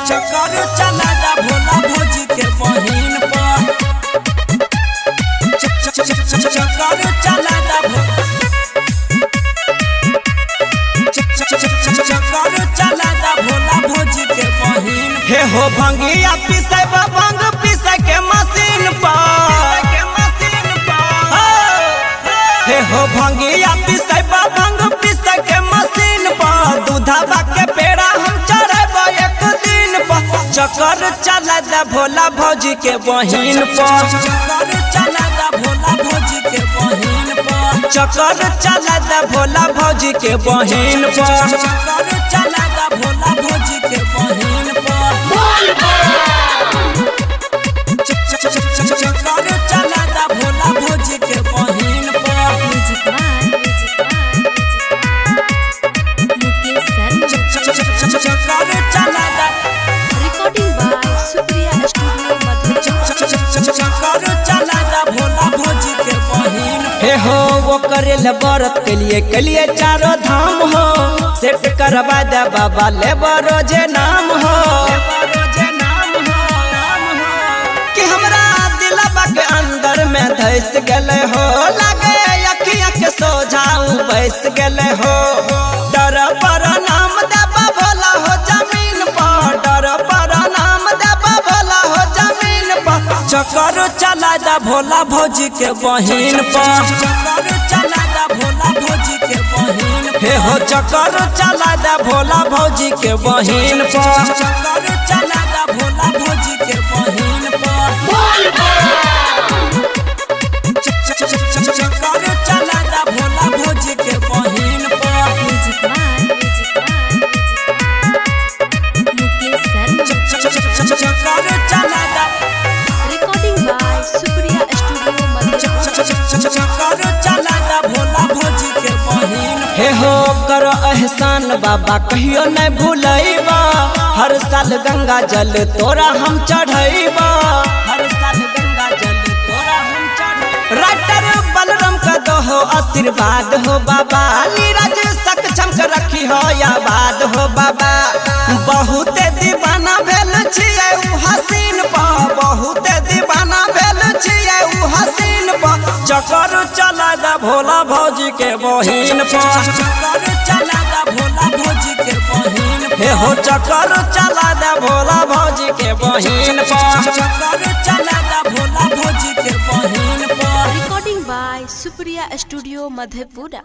चक्कर चला भोला भौजी के बहिन पर चक्कर चला भोला भौजी के बहिन हे हो भंगिया पीसे भंग पीसे के मशीन पर हे हो भंगिया पीसे भंग पीसे के मशीन पर दूधवा के पेड़ा हम चढ़ब एक दिन पर चक्कर चला भोला भौजी के बहिन पर चक्कर चला भोला भौजी के बहिन पर चक्कर चला भोला भौजी के बहिन पर चक्कर चला भोला भौजी के बहिन पर चक्कर चला भोला भौजी के बहिन पर recording by Supriya studio Bhola भौजी के बहिन हे हो वो करेल व्रत के लिए चारों धाम हो सेट करवा दे बाबा ले रोजे नाम हो कि हमरा दिलवा के अंदर में धस गले हो लगे अखिया के सोझाऊ बैस गले हो डर पर नाम देबा भोला हो जमीन पर डर पर नाम देबा भोला हो जमीन पर चक्कर चला भोला भौजी के बहिन पर चक्कर चला भोला भौजी के बहिन हे हो चक्कर चला भोला भौजी के बहिन पर चक्कर चला भोला भौजी के बहिन पर चक्कर चला भोला भौजी के बहिन पर चक्कर चला रिकॉर्डिंग बाय सुप्रिया स्टूडियो चक्कर चला भोला भौजी के बहिन हे हो करो एहसान बाबा कहियो नहीं भूलैबा हर साल गंगा जल तोरा हम चढ़ैबा हर साल गंगा जल तोरा हम चढ़ैबा राइटर बलराम का दो हो आशीर्वाद हो बाबा नीरज सक्षम के रखी हो याद हो बाबा बहुत दीवाना भेल छियै उ हसीन पर बहुत दीवाना भेल छियै उ हसीन पर चक्कर चला भोला भौजी के बहिन पर चक्कर चला भोला भौजी के बहिन हे हो चक्कर चला भोला भौजी के बहिन पर चक्कर चला भोला भौजी के बहिन पर recording by Supriya studio Madhepura.